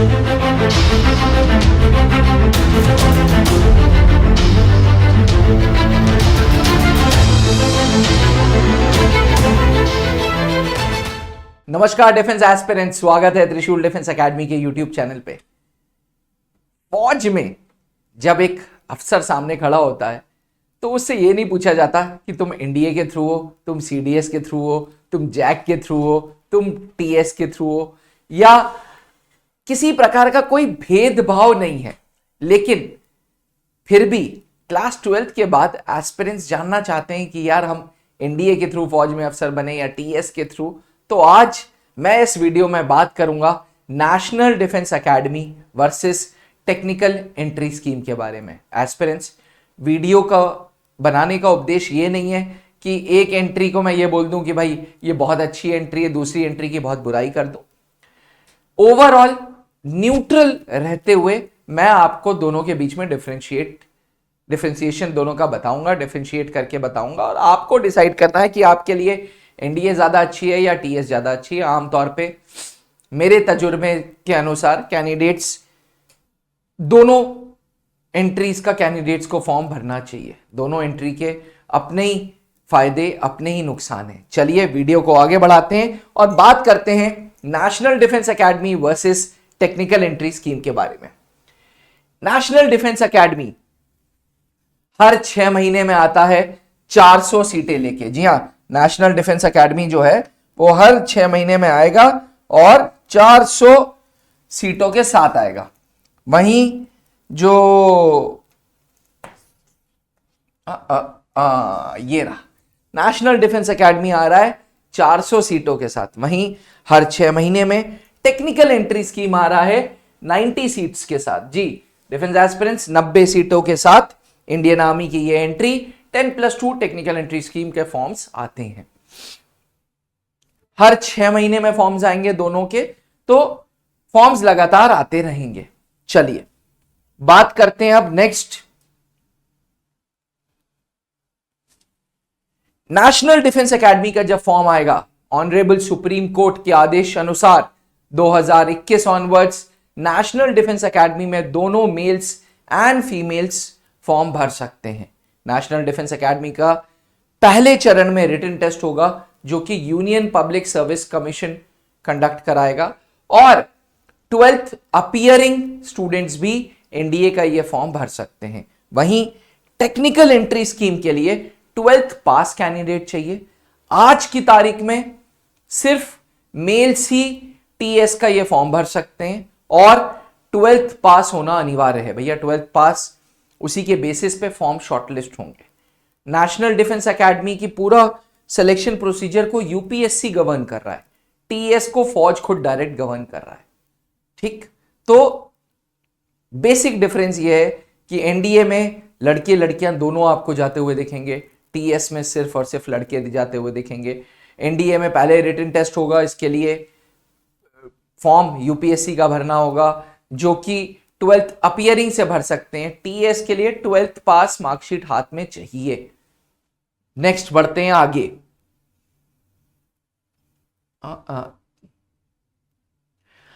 नमस्कार defence aspirants, स्वागत है त्रिशूल डिफेंस एकेडमी के यूट्यूब चैनल पे। फौज में जब एक अफसर सामने खड़ा होता है तो उससे ये नहीं पूछा जाता कि तुम एनडीए के थ्रू हो, तुम सीडीएस के थ्रू हो, तुम जैक के थ्रू हो, तुम टीएस के थ्रू हो, या किसी प्रकार का कोई भेदभाव नहीं है। लेकिन फिर भी क्लास 12th के बाद एस्पिरेंट्स जानना चाहते हैं कि यार हम एनडीए के थ्रू फौज में अफसर बने या टीएस के थ्रू। तो आज मैं इस वीडियो में बात करूंगा national defence academy versus technical entry scheme के बारे में। एस्पिरेंट्स, वीडियो का बनाने का उद्देश्य ये नहीं है कि एक एंट्री को मैं ये बोल दूं कि भाई ये बहुत अच्छी एंट्री है, दूसरी एंट्री की बहुत बुराई कर दूं। ओवरऑल न्यूट्रल रहते हुए मैं आपको दोनों के बीच में डिफरेंशिएशन दोनों का बताऊंगा, डिफरेंशिएट करके बताऊंगा, और आपको डिसाइड करना है कि आपके लिए एनडीए ज्यादा अच्छी है या टीएस ज्यादा अच्छी है। आमतौर पे मेरे तजुर्बे के अनुसार कैंडिडेट्स दोनों एंट्रीज का कैंडिडेट्स को फॉर्म भरना चाहिए। दोनों एंट्री के अपने ही फायदे, अपने ही नुकसान हैं। चलिए वीडियो को आगे बढ़ाते हैं और बात करते हैं national defence academy versus technical entry scheme के बारे में। नेशनल डिफेंस एकेडमी हर 6 महीने में आता है 400 सीटें लेके। जी हां, नेशनल डिफेंस एकेडमी जो है वो हर 6 महीने में आएगा और 400 सीटों के साथ आएगा। वहीं जो ये रहा, नेशनल डिफेंस एकेडमी आ रहा है 400 सीटों के साथ। वहीं हर 6 महीने में टेक्निकल एंट्री स्कीम आ रहा है 90 सीट्स के साथ। जी डिफेंस एस्पिरेंट्स, 90 सीटों के साथ इंडियन आर्मी की ये एंट्री 10+2 टेक्निकल एंट्री स्कीम के फॉर्म्स आते हैं। हर 6 महीने में फॉर्म्स आएंगे दोनों के, तो फॉर्म्स लगातार आते रहेंगे। चलिए बात करते हैं अब नेक्स्ट। नेशनल डिफेंस एकेडमी का जब फॉर्म आएगा, ऑनरेबल सुप्रीम कोर्ट के आदेश अनुसार 2021 ऑनवर्ड्स नेशनल डिफेंस एकेडमी में दोनों मेल्स एंड फीमेल्स फॉर्म भर सकते हैं। नेशनल डिफेंस एकेडमी का पहले चरण में रिटन टेस्ट होगा जो कि union public service commission conduct कराएगा, और 12th अपीयरिंग स्टूडेंट्स भी एनडीए का ये फॉर्म भर सकते हैं। वहीं टेक्निकल एंट्री स्कीम के लिए 12th पास कैंडिडेट चाहिए। आज की तारीख में सिर्फ मेल्स ही टीएस का ये फॉर्म भर सकते हैं और 12th पास होना अनिवार्य है। भैया 12th पास, उसी के बेसिस पे फॉर्म शॉर्टलिस्ट होंगे। नेशनल डिफेंस एकेडमी की पूरा सिलेक्शन प्रोसीजर को यूपीएससी गवर्न कर रहा है, टीएस को फौज खुद डायरेक्ट गवर्न कर रहा है। ठीक, तो बेसिक डिफरेंस ये है कि एनडीए में लड़के लड़कियां दोनों आपको जाते हुए दिखेंगे, टीएस में सिर्फ और सिर्फ लड़के जाते हुए दिखेंगे। एनडीए में पहले रिटन टेस्ट होगा, इसके लिए फॉर्म यूपीएससी का भरना होगा जो कि 12th अपीयरिंग से भर सकते हैं। टीएस के लिए 12th पास मार्कशीट हाथ में चाहिए। नेक्स्ट बढ़ते हैं आगे।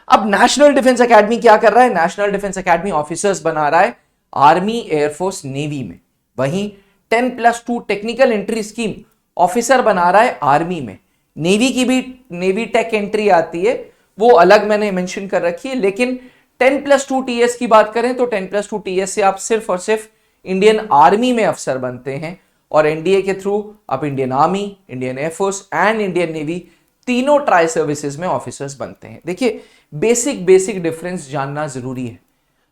अब नेशनल डिफेंस एकेडमी क्या कर रहा है? नेशनल डिफेंस एकेडमी ऑफिसर्स बना रहा है आर्मी, एयरफोर्स, नेवी में। वहीं 10+2 टेक्निकल एंट्री स्कीम ऑफिसर बना रहा है आर्मी में। नेवी की भी नेवी टेक एंट्री आती है, वो अलग मैंने मेंशन कर रखी है। लेकिन 10+2 टीएस की बात करें तो 10+2 टीएस से आप सिर्फ और सिर्फ इंडियन आर्मी में अफसर बनते हैं, और एनडीए के थ्रू आप Indian army, Indian air force and Indian navy तीनों ट्राई सर्विसेज में ऑफिसर्स बनते हैं। देखिए बेसिक डिफरेंस जानना जरूरी है।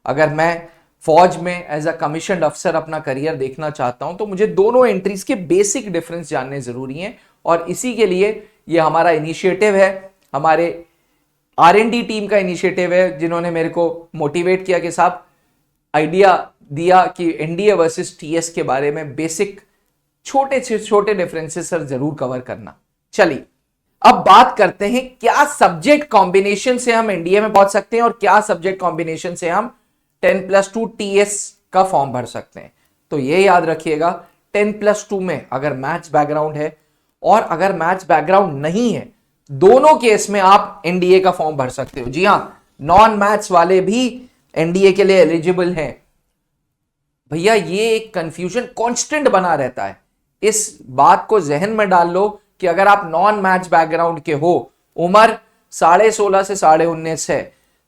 अगर मैं फौज में एज अ कमीशन्ड अफसर अपना करियर देखना चाहता हूं तो मुझे दोनों एंट्रीज के बेसिक डिफरेंस जानने जरूरी हैं, और इसी के लिए ये हमारा इनिशिएटिव है, हमारे आरएनडी टीम का इनिशिएटिव है, जिन्होंने मेरे को मोटिवेट किया कि साहब आइडिया दिया कि एनडीए वर्सेस टीएस के बारे में बेसिक छोटे छोटे डिफरेंसेस सर जरूर कवर करना। चलिए अब बात करते हैं क्या सब्जेक्ट कॉम्बिनेशन से हम एनडीए में पहुंच सकते हैं और क्या सब्जेक्ट कॉम्बिनेशन से हम 10+2 टीएस का फॉर्म भर सकते हैं। तो ये याद रखिएगा 10+2 में अगर मैथ्स बैकग्राउंड है और अगर मैथ्स बैकग्राउंड नहीं है, दोनों केस में आप एनडीए का फॉर्म भर सकते हो। जी हां, नॉन मैथ्स वाले भी एनडीए के लिए एलिजिबल हैं। भैया ये एक कंफ्यूजन कांस्टेंट बना रहता है, इस बात को जहन में डाल लो कि अगर आप नॉन मैथ्स बैकग्राउंड के हो, उम्र 16.5 से 19.5 है,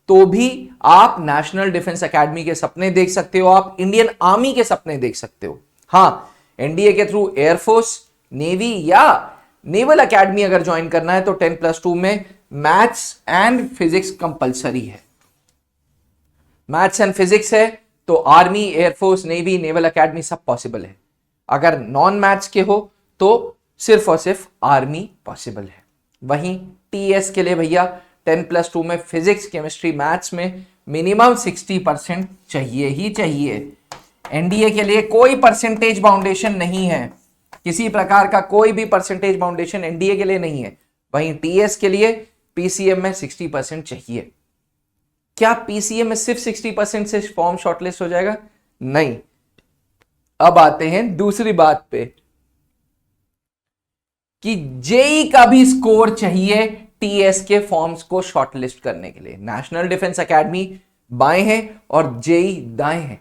तो भी आप नेशनल डिफेंस एकेडमी के सपने देख सकते हो, आप इंडियन आर्मी के सपने देख सकते हो। हाँ, एनडीए के थ्रू एयरफोर्स, नेवी या नेवल एकेडमी अगर ज्वाइन करना है तो 10+2 में मैथ्स एंड फिजिक्स कंपलसरी है। मैथ्स एंड फिजिक्स है तो army, air force, navy, naval academy सब पॉसिबल है। अगर नॉन मैथ्स के हो तो सिर्फ और सिर्फ आर्मी पॉसिबल है। वहीं टीएस के लिए भैया 10+2 में फिजिक्स, केमिस्ट्री, मैथ्स में मिनिमम 60% चाहिए ही चाहिए। एनडीए के लिए कोई परसेंटेज बाउंडेशन नहीं है, किसी प्रकार का कोई भी परसेंटेज बाउंडेशन एनडीए के लिए नहीं है। वहीं टीएस के लिए पीसीएम में 60% चाहिए। क्या पीसीएम में सिर्फ 60% से फॉर्म शॉर्टलिस्ट हो जाएगा? नहीं। अब आते हैं दूसरी बात पे कि जेई का भी स्कोर चाहिए टीएस के फॉर्म्स को शॉर्टलिस्ट करने के लिए। नेशनल डिफेंस एकेडमी बाएं है और जेई दाएं है।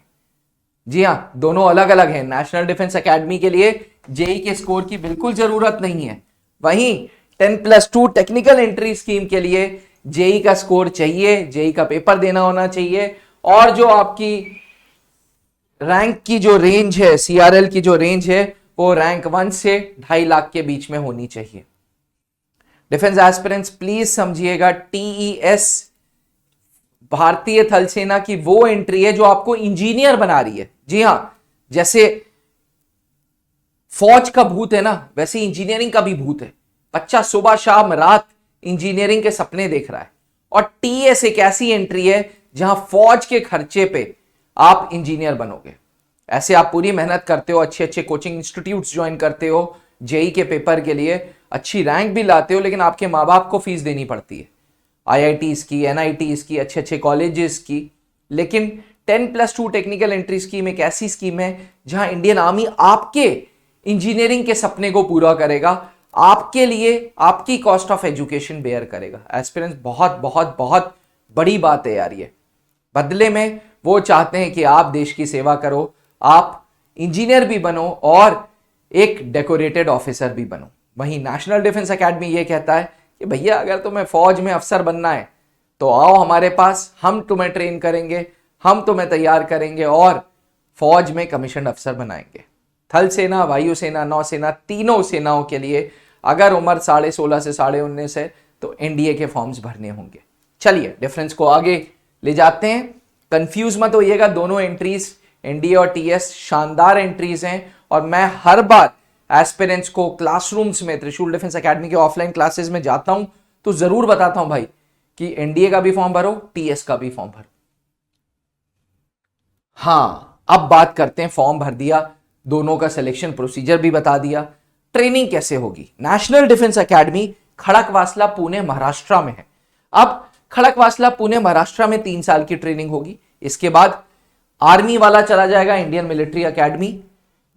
जी हां, दोनों अलग अलग हैं। नेशनल डिफेंस एकेडमी के लिए जेई के स्कोर की बिल्कुल जरूरत नहीं है। वहीं 10+2 टेक्निकल एंट्री स्कीम के लिए जेई का स्कोर चाहिए, जेई का पेपर देना होना चाहिए, और जो आपकी रैंक की जो रेंज है, सीआरएल की जो रेंज है, वो रैंक 1 से 2.5 लाख के बीच में होनी चाहिए। डिफेंस एस्पिरेंट्स प्लीज समझिएगा, टीईएस भारतीय थल सेना की वो एंट्री है जो आपको इंजीनियर बना रही है। जी हां, जैसे फौज का भूत है ना, वैसे इंजीनियरिंग का भी भूत है। बच्चा सुबह शाम रात इंजीनियरिंग के सपने देख रहा है, और टीएस एक ऐसी एंट्री है जहां फौज के खर्चे पे आप इंजीनियर बनोगे। ऐसे आप पूरी मेहनत करते हो, अच्छे अच्छे कोचिंग इंस्टीट्यूट्स ज्वाइन करते हो, जेई के पेपर के लिए अच्छी रैंक भी लाते हो, लेकिन आपके माँ बाप को फीस देनी पड़ती है, आईआईटीज की, एनआईटीज की, अच्छे अच्छे कॉलेजेस की। लेकिन 10+2 टेक्निकल एंट्री स्कीम एक ऐसी स्कीम है जहां इंडियन आर्मी आपके इंजीनियरिंग के सपने को पूरा करेगा, आपके लिए आपकी कॉस्ट ऑफ एजुकेशन बेयर करेगा। एस्पिरेंट्स, बहुत बहुत बहुत बड़ी बात है यार ये। बदले में वो चाहते हैं कि आप देश की सेवा करो, आप इंजीनियर भी बनो और एक डेकोरेटेड ऑफिसर भी बनो। वहीं नेशनल डिफेंस एकेडमी ये कहता है कि भैया अगर तुम्हें फौज में अफसर बनना है तो आओ हमारे पास, हम तुम्हें ट्रेन करेंगे, हम तुम्हें तैयार करेंगे और फौज में कमीशन अफसर बनाएंगे। थल सेना, वायुसेना, नौसेना, तीनों सेनाओं के लिए अगर उम्र 16.5 से 19.5 है तो एनडीए के फॉर्म्स भरने होंगे। चलिए डिफरेंस को आगे ले जाते हैं। कंफ्यूज मत होइएगा, दोनों एंट्रीज एनडीए और टीएस शानदार एंट्रीज हैं, और मैं हर बार एस्पिरेंट्स को क्लासरूम्स में, त्रिशूल डिफेंस एकेडमी के ऑफलाइन क्लासेस में जाता हूं तो जरूर बताता हूं भाई कि एनडीए का भी फॉर्म भरो, टीएस का भी फॉर्म भरो। हाँ, अब बात करते हैं, फॉर्म भर दिया, दोनों का सिलेक्शन प्रोसीजर भी बता दिया, ट्रेनिंग कैसे होगी। National defence academy Khadakwasla, Pune, Maharashtra में है। अब खड़कवासला, पुणे, महाराष्ट्र में 3 साल की ट्रेनिंग होगी। इसके बाद आर्मी वाला चला जाएगा Indian military academy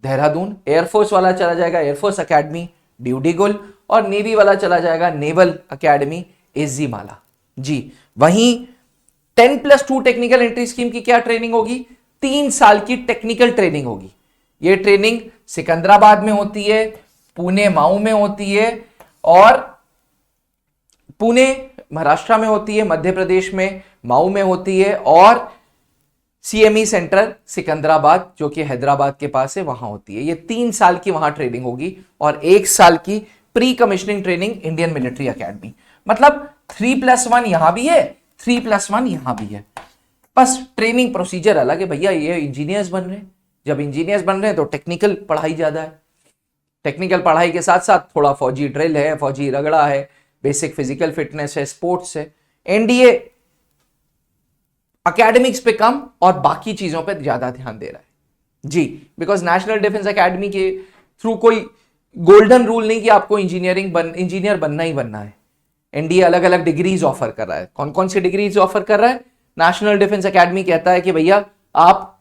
Dehradun, air force वाला चला जाएगा एयरफोर्स एकेडमी ड्यूडिगुल, और नेवी वाला चला जाएगा नेवल एकेडमी एजीमाला। जी, वहीं 10+2 टेक्निकल एंट्री स्कीम की क्या ट्रेनिंग होगी? 3 साल की टेक्निकल ट्रेनिंग होगी। यह ट्रेनिंग सिकंदराबाद में होती है, पुणे माऊ में होती है, और पुणे महाराष्ट्र में होती है, मध्य प्रदेश में माऊ में होती है, और सीएमई सेंटर सिकंदराबाद जो कि हैदराबाद के पास है वहां होती है। ये 3 साल की वहां ट्रेनिंग होगी, और 1 साल की pre commissioning training Indian military academy. मतलब 3+1 यहां भी है, 3+1 यहां भी है, बस ट्रेनिंग प्रोसीजर अलग है। भैया ये इंजीनियर्स बन रहे हैं, जब इंजीनियर्स बन रहे हैं तो टेक्निकल पढ़ाई ज्यादा है, टेक्निकल पढ़ाई के साथ साथ थोड़ा फौजी ड्रिल है, फौजी रगड़ा है, बेसिक फिजिकल फिटनेस है, स्पोर्ट्स है। एनडीए एकेडमिक्स पे कम और बाकी चीजों पे ज्यादा ध्यान दे रहा है। जी, बिकॉज नेशनल डिफेंस एकेडमी के थ्रू कोई गोल्डन रूल नहीं कि आपको इंजीनियर बनना ही बनना है। एनडीए अलग अलग डिग्रीज ऑफर कर रहा है। कौन कौन सी डिग्रीज ऑफर कर रहा है? नेशनल डिफेंस एकेडमी कहता है कि भैया आप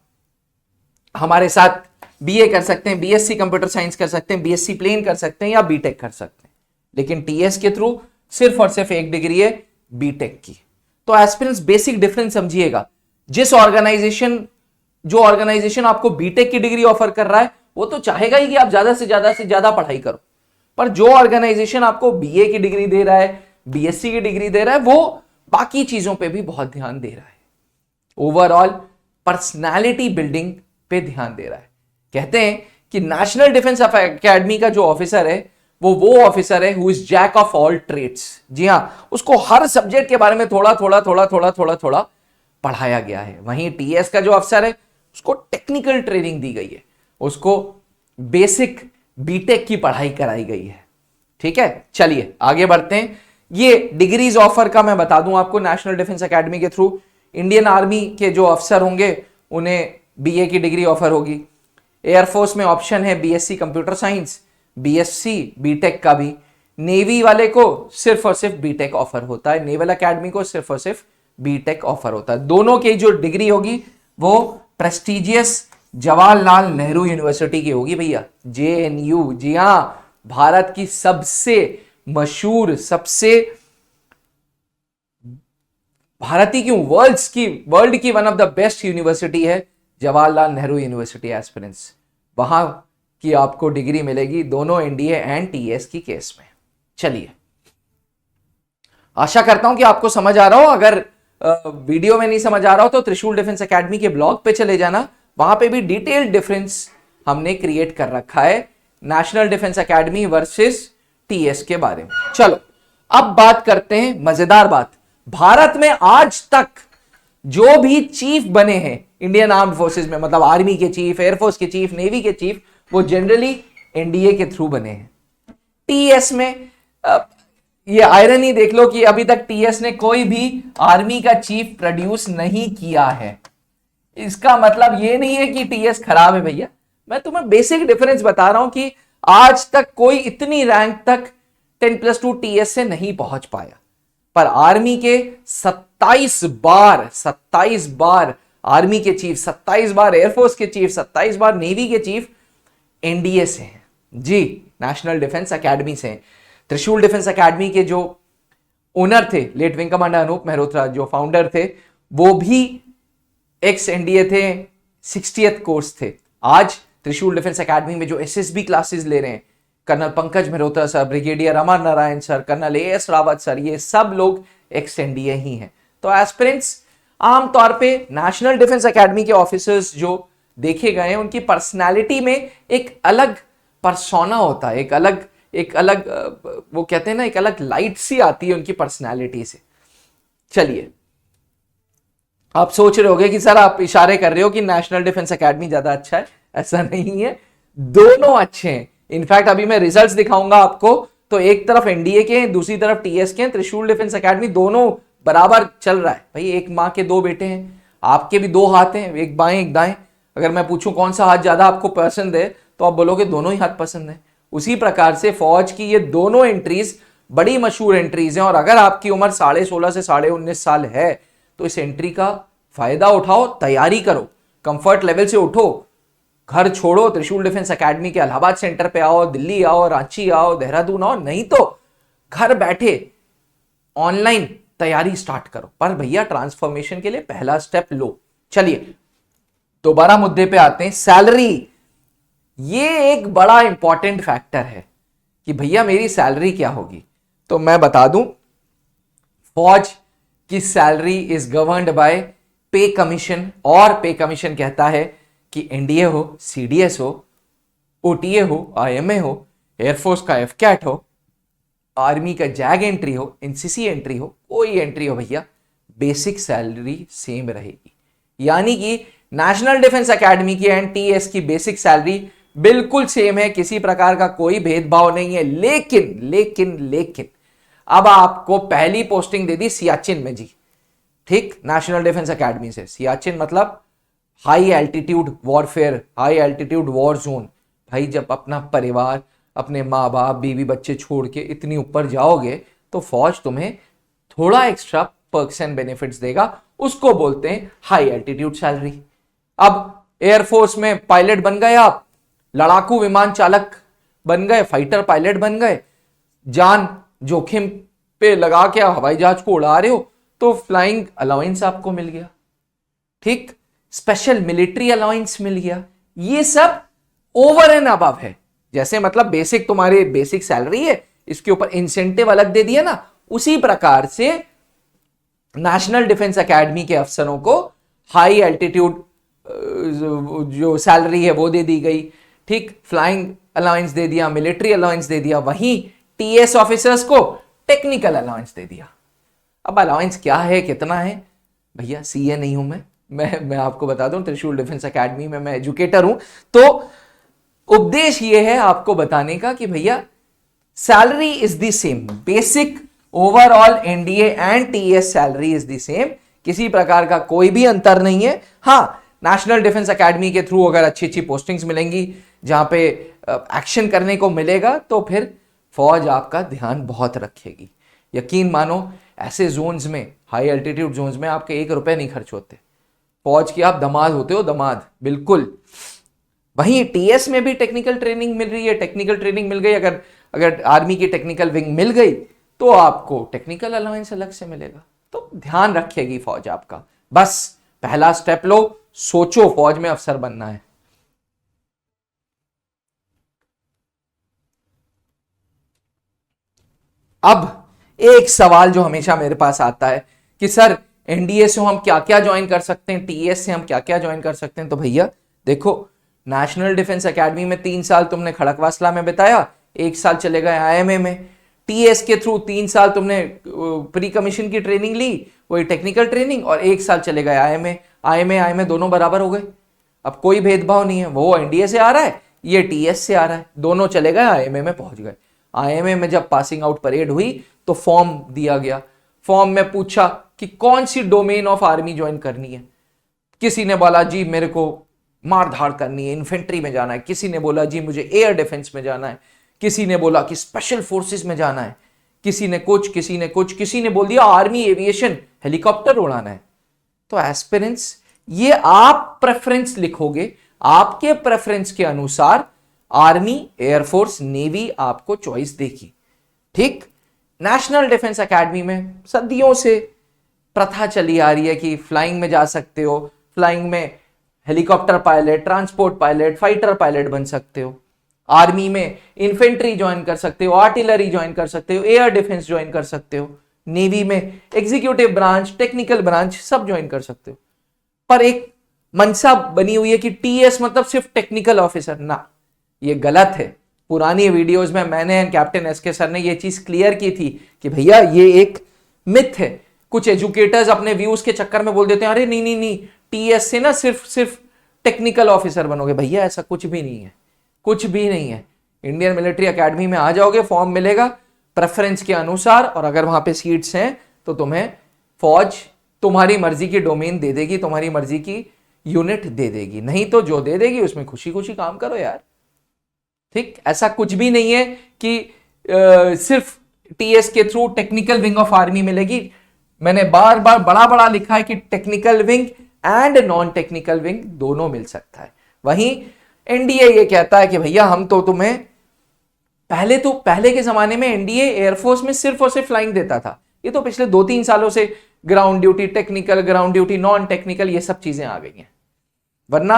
हमारे साथ बीए कर सकते हैं, बीएससी कंप्यूटर साइंस कर सकते हैं, बीएससी प्लेन कर सकते हैं, या बीटेक कर सकते हैं। लेकिन टीएस के थ्रू सिर्फ और सिर्फ एक डिग्री है बीटेक की। तो एस्पिरेंट्स बेसिक डिफरेंस समझिएगा। जो ऑर्गेनाइजेशन आपको बीटेक की डिग्री ऑफर कर रहा है वो तो चाहेगा ही कि आप ज्यादा से ज्यादा पढ़ाई करो, पर जो ऑर्गेनाइजेशन आपको बीए की डिग्री दे रहा है, बीएससी की डिग्री दे रहा है, वो बाकी चीजों पे भी बहुत ध्यान दे रहा है, ओवरऑल पर्सनालिटी बिल्डिंग पे ध्यान दे रहा है। कहते हैं कि नेशनल डिफेंस एकेडमी का जो ऑफिसर है वो ऑफिसर है who is jack of all trades. जी हां, उसको हर सब्जेक्ट के बारे में थोड़ा थोड़ा पढ़ाया गया है। वहीं टीएस का जो अफसर है उसको टेक्निकल ट्रेनिंग दी गई है, उसको बेसिक बीटेक की पढ़ाई कराई गई है। ठीक है, चलिए आगे बढ़ते हैं। ये डिग्रीज ऑफर का मैं बता दूं आपको, नेशनल डिफेंस एकेडमी के थ्रू इंडियन आर्मी के जो अफसर होंगे उन्हें बीए की डिग्री ऑफर होगी। एयरफोर्स में ऑप्शन है BSc computer science, BSc BTech का भी। नेवी वाले को सिर्फ और सिर्फ बीटेक ऑफर होता है, नेवल एकेडमी को सिर्फ और सिर्फ बीटेक ऑफर होता है। दोनों की जो डिग्री होगी वो प्रेस्टिजियस जवाहरलाल नेहरू यूनिवर्सिटी की होगी भैया, जेएनयू। जी हां, भारत की सबसे मशहूर, सबसे भारतीय क्यों, वर्ल्ड की one of the best university है जवाहरलाल नेहरू यूनिवर्सिटी एस्पिरेंट्स। वहां की आपको डिग्री मिलेगी दोनों एनडीए एंड टीएस की केस में। चलिए, आशा करता हूं कि आपको समझ आ रहा हो। अगर वीडियो में नहीं समझ आ रहा हो तो त्रिशूल डिफेंस एकेडमी के ब्लॉग पे चले जाना, वहां पे भी डिटेल्ड डिफरेंस हमने क्रिएट कर रखा है national defence academy versus TS के बारे में। चलो अब बात करते हैं मजेदार बात। भारत में आज तक जो भी चीफ बने हैं इंडियन आर्म्ड फोर्सेस में, मतलब आर्मी के चीफ, एयरफोर्स के चीफ, नेवी के चीफ, वो जनरली एनडीए के थ्रू बने हैं। टीएस में ये आयरनी देख लो कि अभी तक टीएस ने कोई भी आर्मी का चीफ प्रोड्यूस नहीं किया है। इसका मतलब ये नहीं है कि टीएस खराब है भैया, मैं तुम्हें बेसिक डिफरेंस बता रहा हूं कि आज तक कोई इतनी रैंक तक 10+2 टीएस से नहीं पहुंच पाया, पर आर्मी के 27 बार आर्मी के चीफ, 27 बार एयरफोर्स के चीफ, 27 बार नेवी के चीफ एनडीए से हैं। जी, नेशनल डिफेंस एकेडमी से हैं। त्रिशूल डिफेंस एकेडमी के जो ओनर थे late wing commander Anoop Mehrotra, जो फाउंडर थे, वो भी एक्स एनडीए थे, 60th कोर्स थे। आज त्रिशूल डिफेंस एकेडमी में जो एसएसबी क्लासेस ले रहे हैं, colonel Pankaj Mehrotra sir, brigadier Amar Narayan sir, colonel A S Rawat sir, ये सब लोग एक्स एनडीए ही हैं। तो एस्पिरेंट्स आमतौर पे नेशनल डिफेंस एकेडमी के ऑफिसर्स जो देखे गए हैं, उनकी पर्सनालिटी में एक अलग पर्सोना होता है, एक अलग वो कहते हैं ना, एक अलग लाइट सी आती है उनकी पर्सनालिटी से। चलिए, आप सोच रहे होंगे कि सर आप इशारे कर रहे हो कि नेशनल डिफेंस एकेडमी ज्यादा अच्छा है। ऐसा नहीं है, दोनों अच्छे हैं। इनफैक्ट अभी मैं रिजल्ट्स दिखाऊंगा आपको, तो एक तरफ एनडीए के हैं, दूसरी तरफ टीएस के हैं। त्रिशूल डिफेंस एकेडमी दोनों बराबर चल रहा है भाई। एक माँ के दो बेटे हैं, आपके भी दो हाथ हैं, एक बाएं एक दाएं। अगर मैं पूछूं कौन सा हाथ ज्यादा आपको पसंद है, तो आप बोलोगे दोनों ही हाथ पसंद है। उसी प्रकार से फौज की ये दोनों एंट्रीज बड़ी मशहूर एंट्रीज हैं, और अगर आपकी उम्र 16.5 से 19.5 साल है तो इस एंट्री का फायदा उठाओ, तैयारी करो, कंफर्ट लेवल से उठो, घर छोड़ो, त्रिशूल डिफेंस एकेडमी के इलाहाबाद सेंटर पे आओ, दिल्ली आओ, रांची आओ, देहरादून आओ, नहीं तो घर बैठे ऑनलाइन तैयारी स्टार्ट करो। पर भैया ट्रांसफॉर्मेशन के लिए पहला स्टेप लो। चलिए दोबारा मुद्दे पे आते हैं। सैलरी, ये एक बड़ा इंपॉर्टेंट फैक्टर है कि भैया मेरी सैलरी क्या होगी। तो मैं बता दूं, फौज की सैलरी इज गवर्न्ड बाय पे कमीशन, और पे कमीशन कहता है कि एनडीए हो, सीडीएस हो, ओटीए हो, आईएमए हो, एयरफोर्स का एफकैट हो, आर्मी का जैग एंट्री हो, एनसीसी एंट्री हो, कोई एंट्री हो भैया, बेसिक सैलरी सेम रहेगी। यानी कि नेशनल डिफेंस एकेडमी की एंड टीएस की बेसिक सैलरी बिल्कुल सेम है, किसी प्रकार का कोई भेदभाव नहीं है। लेकिन अब आपको पहली पोस्टिंग दे दी सियाचिन में जी, ठीक, नेशनल डिफेंस एकेडमी से। सियाचिन मतलब high altitude warfare, high altitude war zone. भाई जब अपना परिवार, अपने माँ बाप, बीवी बच्चे छोड़ के इतनी ऊपर जाओगे तो फौज तुम्हें थोड़ा एक्स्ट्रा पर्क्स एंड बेनिफिट्स देगा, उसको बोलते हैं हाई एल्टीट्यूड सैलरी। अब एयरफोर्स में पायलट बन गए आप, लड़ाकू विमान चालक बन गए, फाइटर पायलट बन गए, जान जोखिम पे लगा के हवाई जहाज को उड़ा रहे हो, तो फ्लाइंग अलाउंस आपको मिल गया, ठीक, स्पेशल मिलिट्री अलाउंस मिल गया, ये सब ओवर एंड अबव है। जैसे मतलब बेसिक तुम्हारी बेसिक सैलरी है, इसके ऊपर इंसेंटिव अलग दे दिया ना, उसी प्रकार से नेशनल डिफेंस एकेडमी के अफसरों को हाई एल्टीट्यूड जो सैलरी है वो दे दी गई, ठीक, फ्लाइंग अलाउंस दे दिया, मिलिट्री अलाउंस दे दिया, वहीं टीएस ऑफिसर्स को टेक्निकल अलाउंस दे दिया। अब अलाउंस क्या है, कितना है, भैया सीए नहीं हूं मैं आपको बता दूं, त्रिशूल डिफेंस एकेडमी में मैं एजुकेटर हूं, तो उपदेश ये है आपको बताने का कि भैया salary is the same, basic overall NDA and TS salary is the same, किसी प्रकार का कोई भी अंतर नहीं है। हां, नेशनल डिफेंस एकेडमी के थ्रू अगर अच्छी अच्छी पोस्टिंग्स मिलेंगी जहां पे एक्शन करने को मिलेगा, तो फिर फौज आपका ध्यान बहुत रखेगी। यकीन मानो, ऐसे जोन्स में, हाई एल्टीट्यूड जोन्स में आपके 1 रुपए नहीं खर्च होते, फौज की आप दमाद होते हो, दमाद बिल्कुल। वहीं टीएस में भी टेक्निकल ट्रेनिंग मिल रही है, टेक्निकल ट्रेनिंग मिल गई, अगर आर्मी की टेक्निकल विंग मिल गई तो आपको टेक्निकल अलाउंस अलग से मिलेगा। तो ध्यान रखेगी फौज आपका, बस पहला स्टेप लो, सोचो फौज में अफसर बनना है। अब एक सवाल जो हमेशा मेरे पास आता है कि सर एनडीए से हम क्या क्या ज्वाइन कर सकते हैं, टीएस से हम क्या क्या ज्वाइन कर सकते हैं। तो भैया देखो, नेशनल डिफेंस एकेडमी में 3 साल तुमने खड़कवासला में बिताया, 1 साल चले गए आईएमए में, टीएस के थ्रू 3 साल तुमने प्री कमीशन की ट्रेनिंग ली, वही टेक्निकल ट्रेनिंग, और 1 साल चले गए आईएमए दोनों बराबर हो गए। अब कोई भेदभाव नहीं है, वो एनडीए से आ रहा है, ये टीएस से आ रहा है, दोनों चले गए आईएमए में पहुंच गए। आईएमए में जब पासिंग आउट परेड हुई तो फॉर्म दिया गया, फॉर्म में पूछा कि कौन सी डोमेन ऑफ आर्मी ज्वाइन करनी है। किसी ने बोला जी मेरे को मार धाड़ करनी है, इन्फेंट्री में जाना है, किसी ने बोला जी मुझे एयर डिफेंस में जाना है, किसी ने बोला कि स्पेशल फोर्सेस में जाना है, किसी ने कुछ, किसी ने बोल दिया आर्मी एविएशन, हेलीकॉप्टर उड़ाना है। तो एस्पिरेंट्स, ये आप प्रेफरेंस लिखोगे, आपके प्रेफरेंस के अनुसार आर्मी, एयरफोर्स, नेवी आपको चॉइस देगी, ठीक। नेशनल डिफेंस एकेडमी में सदियों से प्रथा चली आ रही है कि फ्लाइंग में जा सकते हो, फ्लाइंग में helicopter pilot, transport pilot, fighter pilot बन सकते हो। आर्मी में इन्फेंट्री ज्वाइन कर सकते हो, आर्टिलरी ज्वाइन कर सकते हो, एयर डिफेंस ज्वाइन कर सकते हो। नेवी में एग्जीक्यूटिव ब्रांच, टेक्निकल ब्रांच सब ज्वाइन कर सकते हो। पर एक मनसा बनी हुई है कि टीएस मतलब सिर्फ टेक्निकल ऑफिसर, ना, ये गलत है। पुरानी वीडियोस में मैंने कैप्टन एसके सर ने ये चीज क्लियर की थी कि भैया ये एक मिथ है। कुछ एजुकेटर्स अपने व्यूज के चक्कर में बोल देते हैं अरे नहीं नहीं नहीं, टीएस से ना सिर्फ टेक्निकल ऑफिसर बनोगे। भैया ऐसा कुछ भी नहीं है, कुछ भी नहीं है। इंडियन मिलिट्री एकेडमी में आ जाओगे, फॉर्म मिलेगा प्रेफरेंस के अनुसार, और अगर वहां पे सीट्स हैं तो तुम्हें फौज तुम्हारी मर्जी की डोमेन दे देगी, तुम्हारी मर्जी की यूनिट दे देगी, नहीं तो जो दे देगी उसमें खुशी खुशी काम करो यार, ठीक। ऐसा कुछ भी नहीं है कि सिर्फ टीएस के through technical wing of army मिलेगी। मैंने बार बार बड़ा बड़ा लिखा है कि technical wing and non technical wing दोनों मिल सकता है। वहीं एनडीए ये कहता है कि भैया हम तो तुम्हें पहले के जमाने में एनडीए एयरफोर्स में सिर्फ और सिर्फ फ्लाइंग देता था, ये तो पिछले 2-3 सालों से ground duty, technical ground duty, non technical, ये सब चीजें आ गई हैं। वरना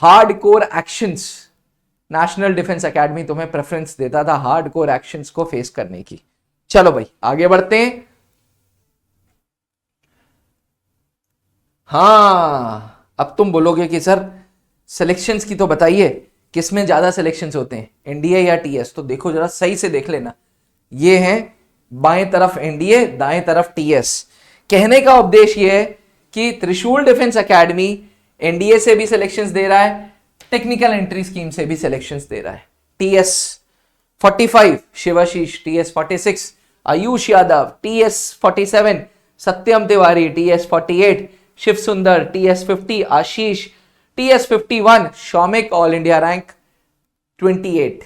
hard core actions national defence academy तुम्हें प्रेफरेंस देता था हार्ड कोर एक्शंस को फेस करने की। चलो भाई आगे बढ़ते हैं। हाँ, अब तुम बोलोगे कि सर सिलेक्शंस की तो बताइए, किसमें ज्यादा सिलेक्शंस होते हैं, एनडीए या टीएस। तो देखो जरा सही से देख लेना, ये है बाएं तरफ एनडीए, दाएं तरफ टीएस। कहने का उद्देश्य ये है कि त्रिशूल डिफेंस एकेडमी एनडीए से भी सिलेक्शंस दे रहा है, टेक्निकल एंट्री स्कीम से भी सिलेक्शंस दे रहा है। TS 45 Shivashish, TS 46 Ayush Yadav, TS 47 Satyam Tiwari, TS 48 Shiv Sundar, TS 50 Ashish, TS 51 Shoumik, all India rank 28।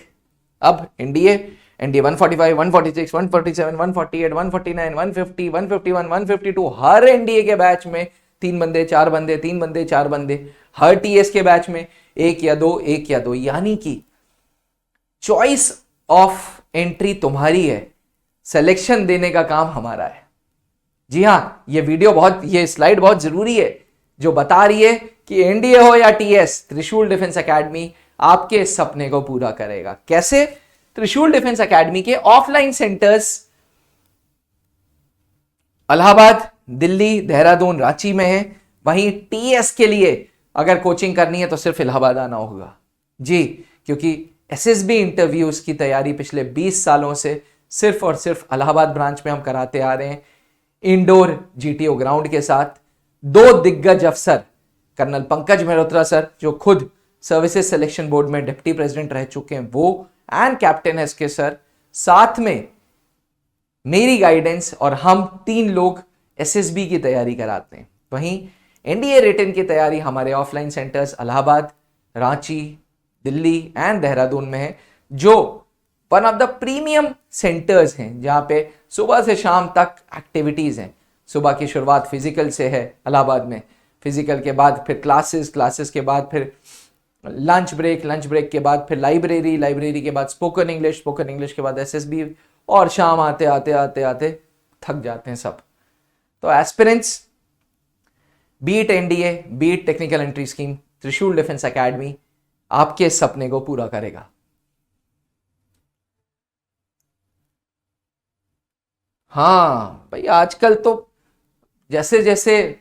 अब एनडीए 145, 146, 147, 148, 149, 150, 151, 152 हर एनडीए के बैच में 3 बंदे 4 बंदे, 3 बंदे 4 बंदे, हर टीएस के बैच में 1 या 2, यानी कि चॉइस ऑफ एंट्री तुम्हारी है, सिलेक्शन देने का काम हमारा है। जी हाँ, ये स्लाइड बहुत जरूरी है, जो बता रही है कि एनडीए हो या टीएस, त्रिशूल डिफेंस एकेडमी आपके सपने को पूरा करेगा। कैसे? त्रिशूल डिफेंस एकेडमी के ऑफलाइन सेंटर्स इलाहाबाद, दिल्ली, देहरादून, रांची में है। वहीं टीएस के लिए अगर कोचिंग करनी है तो सिर्फ इलाहाबाद आना होगा जी, क्योंकि एसएसबी इंटरव्यूज की तैयारी पिछले 20 सालों से सिर्फ और सिर्फ इलाहाबाद ब्रांच में हम कराते आ रहे हैं, इंडोर जीटीओ ग्राउंड के साथ। दो दिग्गज अफसर, कर्नल पंकज मेहरोत्रा सर जो खुद सर्विसेज सिलेक्शन बोर्ड में डिप्टी प्रेसिडेंट रह चुके हैं वो, एंड कैप्टन एसके सर, साथ में मेरी गाइडेंस, और हम 3 लोग एसएसबी की तैयारी कराते हैं। वहीं एनडीए रिटन की तैयारी हमारे offline centres Allahabad, Ranchi, Delhi and Dehradun में है, जो one of the premium centres हैं, जहां पे सुबह से शाम तक एक्टिविटीज हैं। सुबह की शुरुआत फिजिकल से है इलाहाबाद में, फिजिकल के बाद फिर क्लासेस के बाद फिर लंच ब्रेक के बाद फिर लाइब्रेरी के बाद स्पोकन इंग्लिश के बाद एसएसबी, और शाम आते आते थक जाते हैं सब। तो aspirants, beat NDA, beat technical entry scheme, Trishul defence academy आपके सपने को पूरा करेगा। हाँ भाई, आजकल तो जैसे जैसे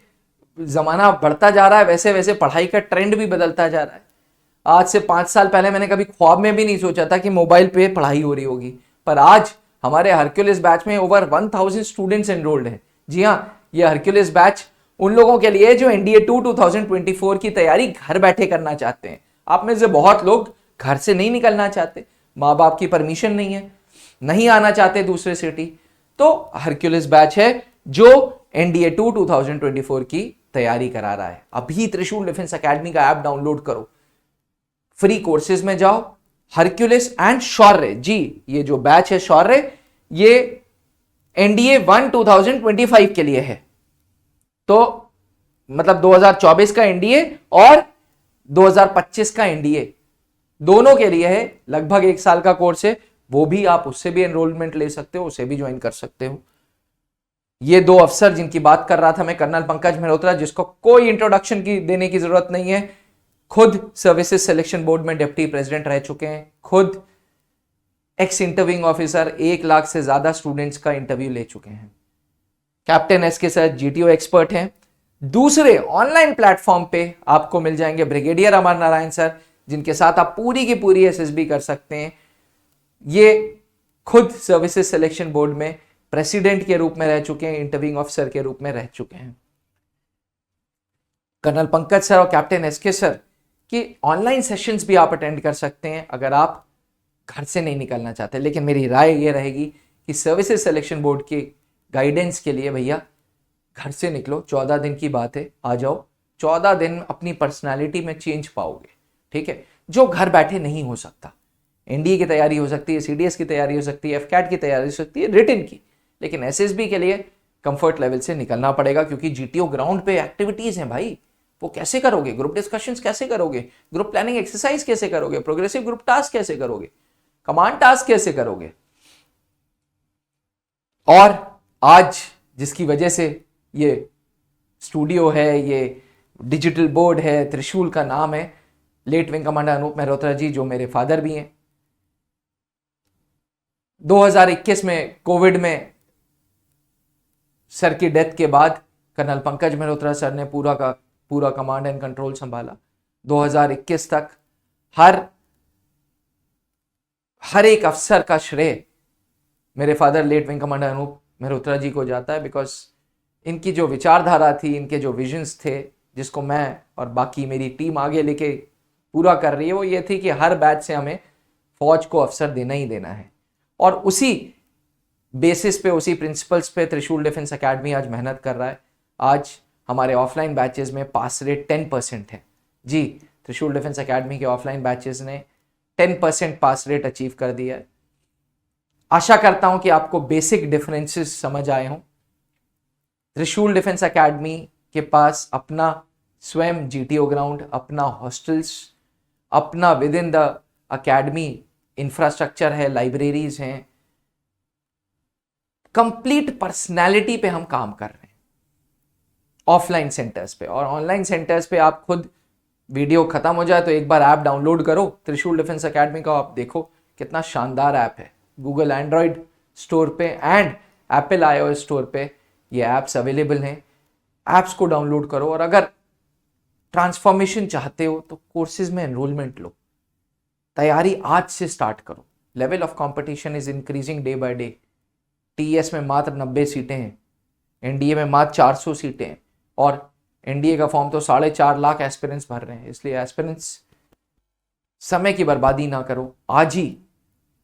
जमाना बढ़ता जा रहा है वैसे वैसे पढ़ाई का ट्रेंड भी बदलता जा रहा है। आज से 5 साल पहले मैंने कभी ख्वाब में भी नहीं सोचा था कि मोबाइल पे पढ़ाई हो रही होगी, पर आज हमारे हरक्यूलिस बैच में ओवर 1000 स्टूडेंट्स एनरोल्ड हैं। जी हाँ, ये हरक्यूलिस बैच उन लोगों के लिए जो एनडीए 2 2024 की तैयारी घर बैठे करना चाहते हैं। आप में से बहुत लोग घर से नहीं निकलना चाहते, माँ बाप की परमिशन नहीं है, नहीं आना चाहते दूसरे सिटी, तो हरक्यूलिस बैच है जो एनडीए 2 2024 की तैयारी करा रहा है। अभी त्रिशूल डिफेंस एकेडमी का ऐप डाउनलोड करो, फ्री कोर्सेज में जाओ, हरक्यूलिस एंड शौर्य जी, ये जो बैच है शौर्य, ये एनडीए 1 2025 के लिए है। तो मतलब 2024 का एनडीए और 2025 का एनडीए दोनों के लिए है। लगभग 1 साल का कोर्स है, वो भी आप उससे भी एनरोलमेंट ले सकते हो, उसे भी ज्वाइन कर सकते हो। ये 2 अफसर जिनकी बात कर रहा था मैं, कर्नल पंकज मेहरोत्रा, जिसको कोई इंट्रोडक्शन की देने की जरूरत नहीं है, खुद सर्विसेज सिलेक्शन बोर्ड में डिप्टी प्रेसिडेंट रह चुके हैं, खुद एक्स इंटरव्यूइंग ऑफिसर, 1 लाख से ज्यादा स्टूडेंट्स का इंटरव्यू ले चुके हैं। Captain SK sir GTO expert हैं। दूसरे ऑनलाइन प्लेटफॉर्म पे आपको मिल जाएंगे ब्रिगेडियर अमर नारायण सर, जिनके साथ आप पूरी की पूरी एसएसबी कर सकते हैं। ये खुद सर्विसेज सिलेक्शन बोर्ड में प्रेसिडेंट के रूप में रह चुके हैं, इंटरव्यूइंग ऑफिसर के रूप में रह चुके हैं। कर्नल पंकज सर और कैप्टन एसके सर की ऑनलाइन सेशंस भी आप अटेंड कर सकते हैं अगर आप घर से नहीं निकलना चाहते। लेकिन मेरी राय ये रहेगी कि सर्विसेज सिलेक्शन बोर्ड की गाइडेंस के लिए भैया घर से निकलो, 14 दिन की बात है, आ जाओ, 14 दिन अपनी पर्सनालिटी में चेंज पाओगे, ठीक है, जो घर बैठे नहीं हो सकता। एनडीए की तैयारी हो सकती है, सीडीएस की तैयारी हो सकती है, एफकैट की तैयारी हो सकती है, रिटन की, लेकिन एसएसबी के लिए कंफर्ट लेवल से निकलना पड़ेगा, क्योंकि जीटीओ ग्राउंड पे एक्टिविटीज हैं भाई, वो कैसे करोगे, ग्रुप डिस्कशंस कैसे करोगे, ग्रुप प्लानिंग एक्सरसाइज कैसे करोगे, प्रोग्रेसिव ग्रुप टास्क कैसे करोगे, कमांड टास्क कैसे करोगे। और आज जिसकी वजह से ये स्टूडियो है, ये डिजिटल बोर्ड है, त्रिशूल का नाम है, late wing commander Anoop Mehrotra ji, जो मेरे फादर भी हैं। 2021 में कोविड में सर की डेथ के बाद कर्नल पंकज मेहरोत्रा सर ने पूरा कमांड एंड कंट्रोल संभाला। 2021 तक हर एक अफसर का श्रेय मेरे father late wing commander Anoop Mehrotra ji को जाता है, बिकॉज इनकी जो विचारधारा थी, इनके जो विजन्स थे, जिसको मैं और बाकी मेरी टीम आगे लेके पूरा कर रही है, वो ये थी कि हर बैच से हमें फौज को अफसर देना ही देना है। और उसी बेसिस पे, उसी प्रिंसिपल्स पे त्रिशूल डिफेंस एकेडमी आज मेहनत कर रहा है। आज हमारे ऑफलाइन बैचेस में पास रेट 10% है जी। त्रिशूल डिफेंस एकेडमी के ऑफलाइन बैचेस ने 10% पास रेट अचीव कर दिया है। आशा करता हूं कि आपको बेसिक डिफरेंसेस समझ आए हों। त्रिशूल डिफेंस एकेडमी के पास अपना स्वयं जीटीओ ग्राउंड, अपना हॉस्टल्स, अपना with in the academy infrastructure है, लाइब्रेरीज हैं, कंप्लीट पर्सनैलिटी पे हम काम कर रहे हैं ऑफलाइन सेंटर्स पे। और ऑनलाइन सेंटर्स पे आप खुद वीडियो खत्म हो जाए तो एक बार ऐप डाउनलोड करो त्रिशूल डिफेंस एकेडमी का, आप देखो कितना शानदार ऐप है। गूगल एंड्रॉयड स्टोर पे एंड एप्पल iOS स्टोर पे ये ऐप्स अवेलेबल हैं। ऐप्स को डाउनलोड करो और अगर ट्रांसफॉर्मेशन चाहते हो तो कोर्सेज में एनरोलमेंट लो। तैयारी आज से स्टार्ट करो। Level of competition is increasing day by day. TS में मात्र 90 सीटें हैं, एनडीए में मात्र 400 सीटें हैं और एनडीए का फॉर्म तो 4.5 लाख एस्पिरेंट्स भर रहे हैं। इसलिए एस्पिरेंट्स समय की बर्बादी ना करो, आज ही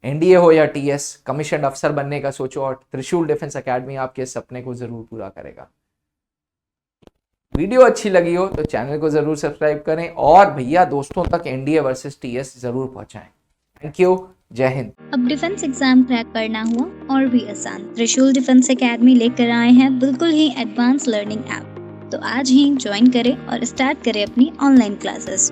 एनडीए हो या टीएस कमीशन अफसर बनने का सोचो और त्रिशूल डिफेंस एकेडमी आपके इस सपने को जरूर पूरा करेगा। वीडियो अच्छी लगी हो तो चैनल को जरूर सब्सक्राइब करें और भैया दोस्तों तक एनडीए वर्सेस टीएस जरूर पहुंचाएं। थैंक यू, जय हिंद। अब डिफेंस एग्जाम क्रैक करना हुआ और भी आसान, त्रिशूल डिफेंस एकेडमी लेकर आए हैं बिल्कुल ही एडवांस लर्निंग ऐप। तो आज ही ज्वाइन करें और स्टार्ट करें अपनी ऑनलाइन क्लासेस।